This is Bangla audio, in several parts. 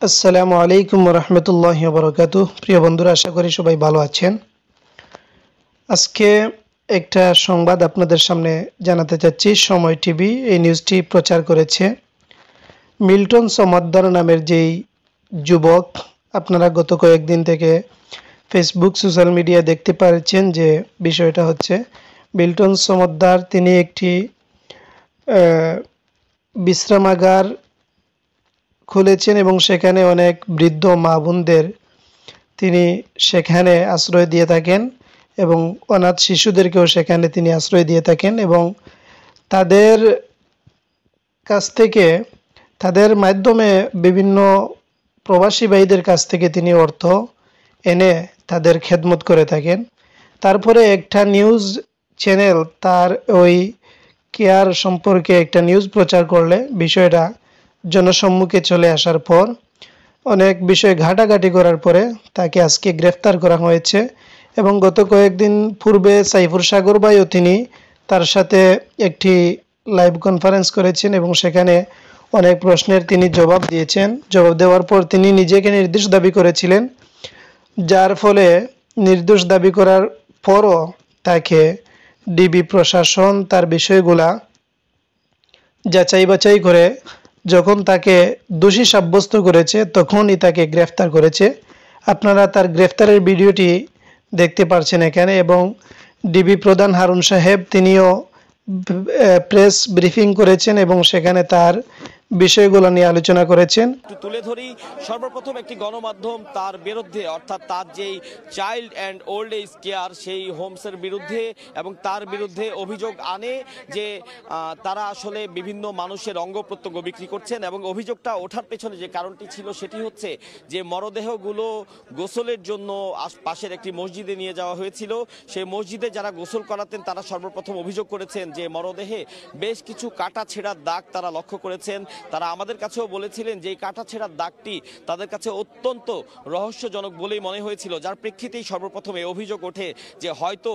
আসসালামু আলাইকুম রহমতুল্লাহি ওয়া বারাকাতুহু। প্রিয় বন্ধুরা, আশা করি সবাই ভালো আছেন। আজকে একটা সংবাদ আপনাদের সামনে জানাতে চাচ্ছি। সময় টিভি এই নিউজটি প্রচার করেছে। মিল্টন সমদ্দার নামের যেই যুবক, আপনারা গত কয়েকদিন থেকে ফেসবুক সোশ্যাল মিডিয়া দেখতে পাচ্ছেন যে বিষয়টা হচ্ছে মিল্টন সমদ্দার তিনি একটি বিশ্রামাগার খুলেছেন এবং সেখানে অনেক বৃদ্ধ মা বোনদের তিনি সেখানে আশ্রয় দিয়ে থাকেন এবং অনাথ শিশুদেরকেও সেখানে তিনি আশ্রয় দিয়ে থাকেন এবং তাদের কাছ থেকে তাদের মাধ্যমে বিভিন্ন প্রবাসী ভাইদের কাছ থেকে তিনি অর্থ এনে তাদের খেদমত করে থাকেন। তারপরে একটা নিউজ চ্যানেল তার ওই কেয়ার সম্পর্কে একটা নিউজ প্রচার করলে বিষয়টা জনসম্মুখে চলে আসার পর অনেক বিষয় ঘাটাঘাটি করার পরে তাকে আজকে গ্রেফতার করা হয়েছে এবং গত কয়েকদিন পূর্বে সাইফুর সাগর ভাইও তিনি তার সাথে একটি লাইভ কনফারেন্স করেছেন এবং সেখানে অনেক প্রশ্নের তিনি জবাব দিয়েছেন। জবাব দেওয়ার পর তিনি নিজেকে নির্দোষ দাবি করেছিলেন, যার ফলে নির্দোষ দাবি করার পরও তাকে ডিবি প্রশাসন তার বিষয়গুলা যাচাই বাছাই করে যখন তাকে দোষী সাব্যস্ত করেছে তখনই তাকে গ্রেফতার করেছে। আপনারা তার গ্রেফতারের ভিডিওটি দেখতে পাচ্ছেন এখানে এবং ডিবি প্রধান হারুন সাহেব তিনিও প্রেস ব্রিফিং করেছেন এবং সেখানে তার বিষয়গুলো নিয়ে আলোচনা করেছেন। তুলে ধরি সর্বপ্রথম একটি গণমাধ্যম তার বিরুদ্ধে অর্থাৎ তার যেই child and old age care সেই হোমসের বিরুদ্ধে এবং তার বিরুদ্ধে অভিযোগ আনে যে তারা আসলে বিভিন্ন মানুষের অঙ্গ প্রত্যঙ্গ বিক্রি করছেন এবং অভিযোগটা ওঠার পেছনে যে কারণটি ছিল সেটি হচ্ছে যে মরদেহগুলো গোসলের জন্য পাশের একটি মসজিদে নিয়ে যাওয়া হয়েছিল। সেই মসজিদে যারা গোসল করাতেন তারা সর্বপ্রথম অভিযোগ করেছেন যে মরদেহে বেশ কিছু কাটা ছেঁড়ার দাগ তারা লক্ষ্য করেছেন। তারা আমাদের কাছেও বলেছিলেন যে এই কাটা ছেঁড়ার দাগটি তাদের কাছে অত্যন্ত রহস্যজনক বলেই মনে হয়েছিল, যার প্রেক্ষিতেই সর্বপ্রথম এই অভিযোগ ওঠে যে হয়তো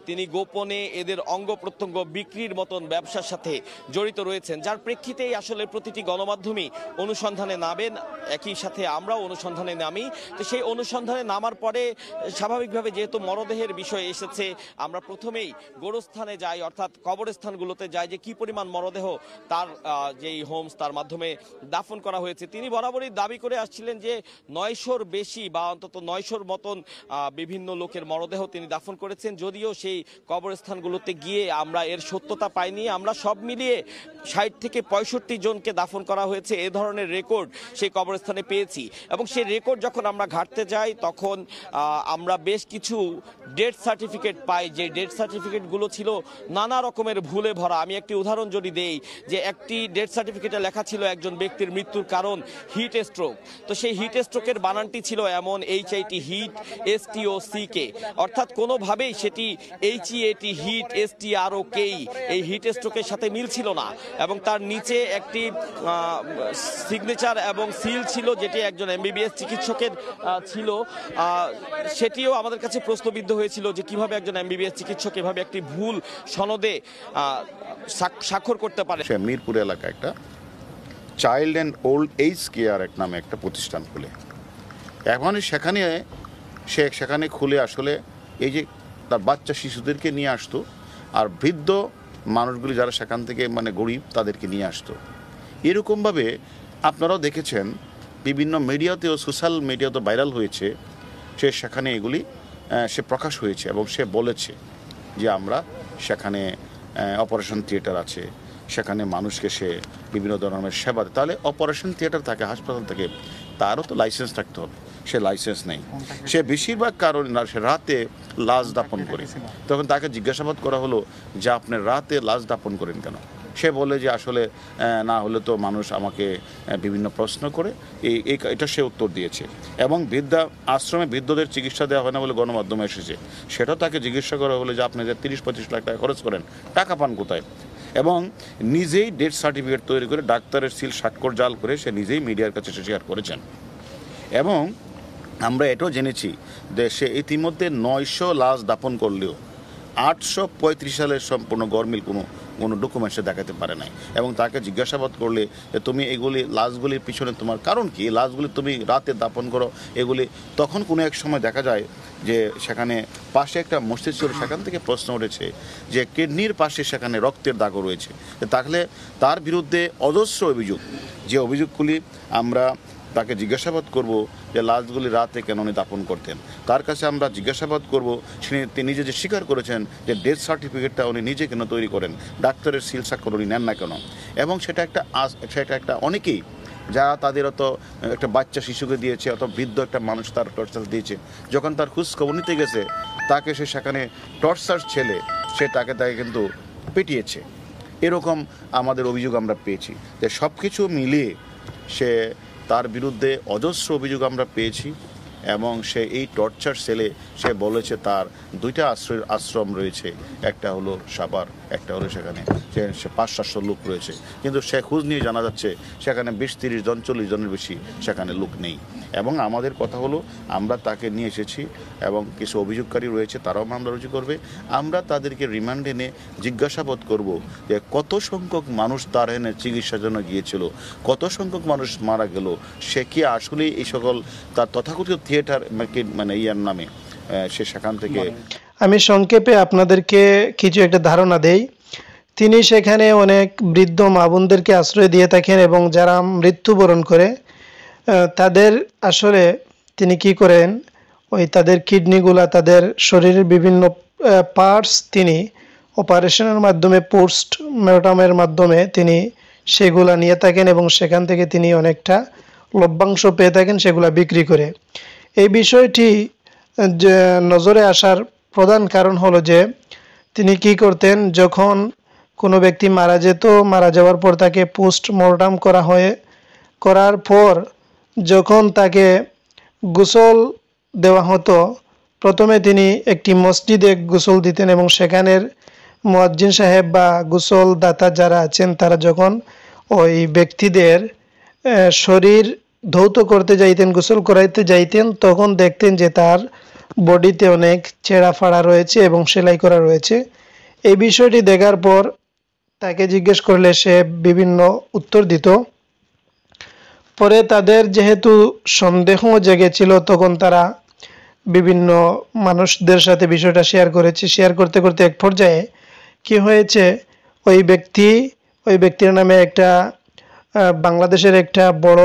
তিনি গোপনে এদের অঙ্গ প্রত্যঙ্গ বিক্রির মতন ব্যবসার সাথে জড়িত রয়েছেন, যার প্রেক্ষিতেই আসলে প্রতিটি গণমাধ্যমই অনুসন্ধানে নামেন, একই সাথে আমরাও অনুসন্ধানে নামি। তো সেই অনুসন্ধানে নামার পরে স্বাভাবিকভাবে যেহেতু মরদেহের বিষয় এসেছে আমরা প্রথমেই গোরস্থানে যাই, অর্থাৎ কবরস্থানগুলোতে যাই যে কি পরিমাণ মরদেহ তার যেই হোমস তার মাধ্যমে দাফন করা হয়েছে। তিনি বরাবরই দাবি করে আসছিলেন যে 900-র বেশি বা অন্তত 900-র মতন বিভিন্ন লোকের মরদেহ তিনি দাফন করেছেন। যদিও সেই কবরস্থানগুলোতে গিয়ে আমরা এর সত্যতা পাইনি, আমরা সব মিলিয়ে 60 থেকে 65 জনকে দাফন করা হয়েছে এ ধরনের রেকর্ড সেই কবরস্থানে পেয়েছি এবং সেই রেকর্ড যখন আমরা ঘাঁটতে যাই তখন আমরা বেশ কিছু ডেথ সার্টিফিকেট পাই, যে ডেথ সার্টিফিকেটগুলো ছিল নানা রকমের ভুলে ভরা। আমি একটি উদাহরণ যদি দেই, যে একটি ডেথ সার্টিফিকেটে লেখা ছিল একজন ব্যক্তির মৃত্যুর কারণ হিট স্ট্রোক, তো সেই হিট স্ট্রোকের বানানটি ছিল এমন HIT হিট STOCK, অর্থাৎ কোনোভাবেই সেটি HEAT হিট STROK এই হিট স্ট্রোকের সাথে মিল ছিল না এবং তার নিচে একটি সিগনেচার এবং সিল ছিল যেটি একজন MBBS চিকিৎসকের ছিল। সেটিও আমাদের কাছে প্রশ্নবিদ্ধ হয়েছিল যে কিভাবে একজন MBBS চিকিৎসক এভাবে একটি ভুল সনদে স্বাক্ষর করতে পারে। মিরপুর এলাকায় একটা child and old age care এক নামে একটা প্রতিষ্ঠান খুলে এখন সেখানে খুলে আসলে এই যে তার বাচ্চা শিশুদেরকে নিয়ে আসতো আর বৃদ্ধ মানুষগুলি যারা সেখান থেকে মানে গরিব তাদেরকে নিয়ে আসতো। এরকমভাবে আপনারাও দেখেছেন বিভিন্ন মিডিয়াতেও সোশ্যাল মিডিয়াতে ভাইরাল হয়েছে, সেখানে এগুলি সে প্রকাশ হয়েছে এবং সে বলেছে যে আমরা সেখানে অপারেশন থিয়েটার আছে, সেখানে মানুষকে সে বিভিন্ন ধরনের সেবা দেয়। তাহলে অপারেশন থিয়েটার থাকে, হাসপাতাল থাকে, তারও তো লাইসেন্স থাকতে হবে, সে লাইসেন্স নেই। সে বেশিরভাগ কারণ না সে রাতে লাশ দাপন করে। তখন তাকে জিজ্ঞাসাবাদ করা হলো যে আপনি রাতে লাশ দাপন করেন কেন? সে বলে যে আসলে না হলে তো মানুষ আমাকে বিভিন্ন প্রশ্ন করে, এটা সে উত্তর দিয়েছে। এবং বৃদ্ধা আশ্রমে বৃদ্ধদের চিকিৎসা দেওয়া হয় না বলে গণমাধ্যমে এসেছে, সেটাও তাকে জিজ্ঞাসা করা হলো যে আপনি যে 30-35 লাখ টাকা খরচ করেন টাকা পান কোথায়? এবং নিজেই ডেথ সার্টিফিকেট তৈরি করে ডাক্তারের সিল স্বাক্ষর জাল করে সে নিজেই মিডিয়ার কাছে শেয়ার করেছেন। এবং আমরা এটাও জেনেছি যে সে ইতিমধ্যে 900 লাশ দাপন করলেও 835 সালের সম্পূর্ণ গরমিল কোনো কোনো ডকুমেন্টসে দেখাতে পারে নাই। এবং তাকে জিজ্ঞাসাবাদ করলে যে তুমি এগুলি লাশগুলির পিছনে তোমার কারণ কি, লাশগুলি তুমি রাতে দাপন করো এগুলি, তখন কোনো এক সময় দেখা যায় যে সেখানে পাশে একটা মসজিদ ছিল, সেখান থেকে প্রশ্ন উঠেছে যে কিডনির পাশে সেখানে রক্তের দাগও রয়েছে। তাহলে তার বিরুদ্ধে অজস্র অভিযোগ, যে অভিযোগগুলি আমরা তাকে জিজ্ঞাসাবাদ করব যে লাশগুলি রাতে কেন উনি দাপন করতেন, তার কাছে আমরা জিজ্ঞাসাবাদ করব তিনি নিজে যে স্বীকার করেছেন যে ডেথ সার্টিফিকেটটা উনি নিজে কেন তৈরি করেন, ডাক্তারের সিল স্বাক্ষর উনি নেন না কেন। এবং সেটা একটা অনেকেই যারা তাদের অত একটা বাচ্চা শিশুকে দিয়েছে, অত বৃদ্ধ একটা মানুষ তার টর্চার দিয়েছে, যখন তার খোঁজ খবর নিতে গেছে তাকে সেখানে টর্চার ছেলে তাকে কিন্তু পিটিয়েছে। এরকম আমাদের অভিযোগ আমরা পেয়েছি। যে সব কিছু মিলিয়ে তার বিরুদ্ধে অজস্র অভিযোগ আমরা পেয়েছি। এবং সে এই টর্চার সেলে সে বলেছে তার 2টা আশ্রম রয়েছে, একটা হলো সাভার, একটা হলো সেখানে সে 500-700 লোক রয়েছে, কিন্তু সে খোঁজ নিয়ে জানা যাচ্ছে সেখানে 20-30 জন 40 জনের বেশি সেখানে লোক নেই। এবং আমাদের কথা হলো আমরা তাকে নিয়ে এসেছি এবং কিছু অভিযোগকারী রয়েছে, তারাও মামলা রুজু করবে। আমরা তাদেরকে রিমান্ডে এনে জিজ্ঞাসাবাদ করব যে কত সংখ্যক মানুষ তার এনে চিকিৎসার জন্য গিয়েছিল, কত সংখ্যক মানুষ মারা গেল, সে কি আসলে এই সকল তার তথাকথিত থিয়েটার মানে ইয়ার নামে সে সেখান থেকে। আমি সংক্ষেপে আপনাদেরকে কিছু একটা ধারণা দেই। তিনি সেখানে অনেক বৃদ্ধ মা বোনদেরকে আশ্রয় দিয়ে থাকেন এবং যারা মৃত্যুবরণ করে তাদের আসলে তিনি কি করেন, ওই তাদের কিডনিগুলা, তাদের শরীরের বিভিন্ন পার্টস তিনি অপারেশনের মাধ্যমে, পোস্টমর্টমের মাধ্যমে তিনি সেগুলা নিয়ে থাকেন এবং সেখান থেকে তিনি অনেকটা লভ্যাংশ পেয়ে থাকেন, সেগুলা বিক্রি করে। এই বিষয়টি নজরে আসার প্রধান কারণ হলো যে তিনি কি করতেন, যখন কোনো ব্যক্তি মারা যেত, মারা যাওয়ার পর তাকে পোস্টমর্টম করার পর যখন তাকে গোসল দেওয়া হতো, প্রথমে তিনি একটি মসজিদে গোসল দিতেন এবং সেখানের মুয়াজ্জিন সাহেব বা গোসল দাতা যারা আছেন তারা যখন ওই ব্যক্তিদের শরীর ধৌত করতে যাইতেন, গোসল করাইতে যাইতেন, তখন দেখতেন যে তার বডিতে অনেক ছেঁড়া ফাড়া রয়েছে এবং সেলাই করা রয়েছে। এই বিষয়টি দেখার পর তাকে জিজ্ঞেস করলে সে বিভিন্ন উত্তর দিত। পরে তাদের যেহেতু সন্দেহ জেগেছিল, তখন তারা বিভিন্ন মানুষদের সাথে বিষয়টা শেয়ার করেছে। শেয়ার করতে করতে এক পর্যায়ে কি হয়েছে, ওই ব্যক্তির নামে একটা বাংলাদেশের একটা বড়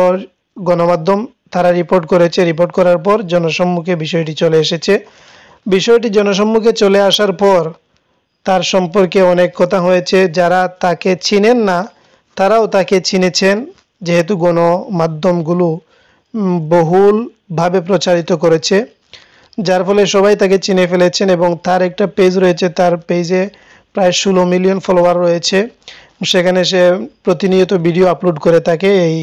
গণমাধ্যম তারা রিপোর্ট করেছে। রিপোর্ট করার পর জনসম্মুখে বিষয়টি চলে এসেছে। বিষয়টি জনসম্মুখে চলে আসার পর তার সম্পর্কে অনেক কথা হয়েছে। যারা তাকে চিনেন না তারাও তাকে চিনেছেন, যেহেতু গণমাধ্যমগুলো বহুলভাবে প্রচারিত করেছে, যার ফলে সবাই তাকে চিনে ফেলেছেন। এবং তার একটা পেজ রয়েছে, তার পেজে প্রায় 16 মিলিয়ন ফলোয়ার রয়েছে। সেখানে সে প্রতিনিয়ত ভিডিও আপলোড করে থাকে এই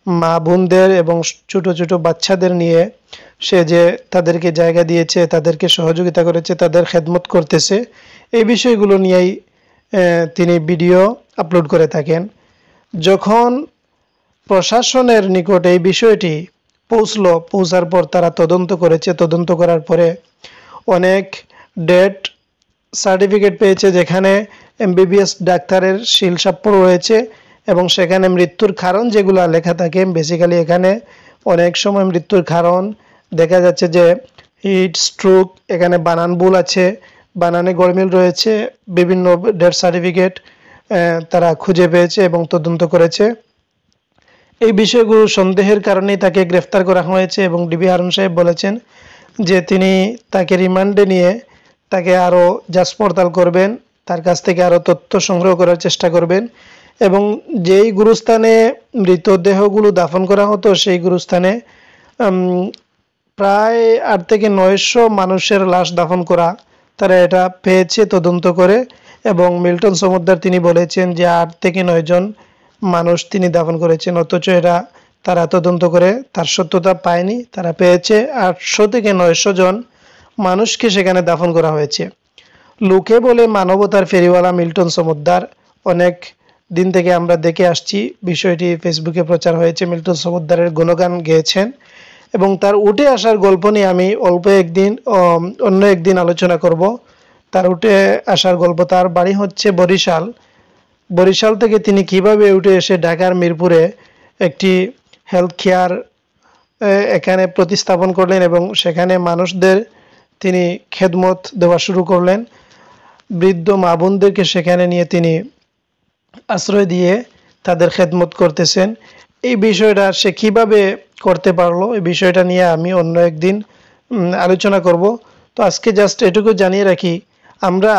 মা বোনদের এবং ছোট ছোট বাচ্চাদের নিয়ে। সে যে তাদেরকে জায়গা দিয়েছে, তাদেরকে সহযোগিতা করেছে, তাদের খেদমত করতেছে, এই বিষয়গুলো নিয়েই তিনি ভিডিও আপলোড করে থাকেন। যখন প্রশাসনের নিকট এই বিষয়টি পৌঁছার পর তারা তদন্ত করেছে। তদন্ত করার পরে অনেক ডেথ সার্টিফিকেট পেয়েছে, যেখানে MBBS ডাক্তারের সিল স্বাক্ষর রয়েছে এবং সেখানে মৃত্যুর কারণ যেগুলো লেখা থাকে, বেসিক্যালি এখানে অনেক সময় মৃত্যুর কারণ দেখা যাচ্ছে যে হিট স্ট্রোক, এখানে বানান ভুল আছে, বানানে গরমিল রয়েছে। বিভিন্ন ডেথ সার্টিফিকেট তারা খুঁজে পেয়েছে এবং তদন্ত করেছে। এই বিষয়গুলো সন্দেহের কারণেই তাকে গ্রেফতার করা হয়েছে এবং ডিবি হারুন সাহেব বলেছেন যে তিনি তাকে রিমান্ডে নিয়ে তাকে আরও যাচ পড়তাল করবেন, তার কাছ থেকে আরও তথ্য সংগ্রহ করার চেষ্টা করবেন এবং যেই গুরুস্থানে মৃতদেহগুলো দাফন করা হতো সেই গুরুস্থানে প্রায় 8 থেকে 900 মানুষের লাশ দাফন করা তারা এটা পেয়েছে তদন্ত করে। এবং মিল্টন সমুদ্দার তিনি বলেছেন যে 8 থেকে 9 জন মানুষ তিনি দাফন করেছেন, অথচ এটা তারা তদন্ত করে তার সত্যতা পায়নি। তারা পেয়েছে 800 থেকে 900 জন মানুষকে সেখানে দাফন করা হয়েছে। লোকে বলে মানবতার ফেরিওয়ালা মিল্টন সমুদ্দার, অনেক দিন থেকে আমরা দেখে আসছি বিষয়টি, ফেসবুকে প্রচার হয়েছে। মিল্টন সমুদ্দারের গুণগান গেয়েছেন এবং তার উঠে আসার গল্প নিয়ে আমি অন্য একদিন আলোচনা করব। তার উঠে আসার গল্প, তার বাড়ি হচ্ছে বরিশাল, বরিশাল থেকে তিনি কিভাবে উঠে এসে ঢাকার মিরপুরে একটি হেলথ কেয়ার এখানে প্রতিস্থাপন করলেন এবং সেখানে মানুষদের তিনি খেদমত দেওয়া শুরু করলেন। বৃদ্ধ মা বোনদেরকে সেখানে নিয়ে তিনি আশ্রয় দিয়ে তাদের খেদমত করতেছেন। এই বিষয়টা সে কিভাবে করতে পারলো, এই বিষয়টা নিয়ে আমি অন্য একদিন আলোচনা করব। তো আজকে জাস্ট এটুকু জানিয়ে রাখি, আমরা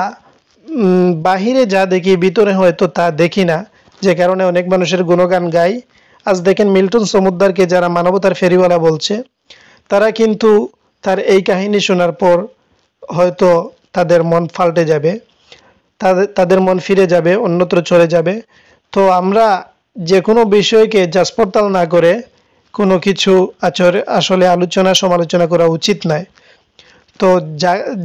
বাহিরে যা দেখি ভিতরে হয়তো তা দেখি না, যে কারণে অনেক মানুষের গুণগান গাই। আজ দেখেন মিল্টন সমুদ্দারকে যারা মানবতার ফেরিওয়ালা বলছে, তারা কিন্তু তার এই কাহিনী শোনার পর হয়তো তাদের মন পাল্টে যাবে, তাদের মন ফিরে যাবে, অন্যত্র চলে যাবে। তো আমরা যে কোনো বিষয়কে যাচপড়তাল না করে কোনো কিছু আসলে আলোচনা সমালোচনা করা উচিত নয়। তো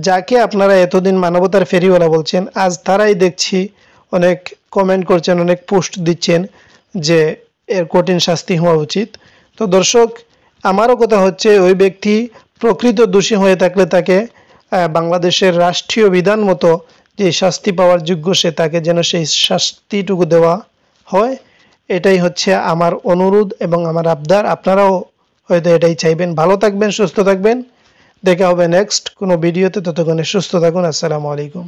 যাকে আপনারা এতদিন মানবতার ফেরিওয়ালা বলছেন, আজ তারাই দেখছি অনেক কমেন্ট করছেন, অনেক পোস্ট দিচ্ছেন যে এর কঠিন শাস্তি হওয়া উচিত। তো দর্শক, আমারও কথা হচ্ছে, ওই ব্যক্তি প্রকৃত দোষী হয়ে থাকলে তাকে বাংলাদেশের রাষ্ট্রীয় বিধান মতো যে শাস্তি পাওয়ার যোগ্য সে, তাকে যেন সেই শাস্তিটুকু দেওয়া হয়, এটাই হচ্ছে আমার অনুরোধ এবং আমার আবদার। আপনারাও হয়তো এটাই চাইবেন। ভালো থাকবেন, সুস্থ থাকবেন, দেখা হবে নেক্সট কোনো ভিডিওতে। ততক্ষণে সুস্থ থাকুন। আসসালামু আলাইকুম।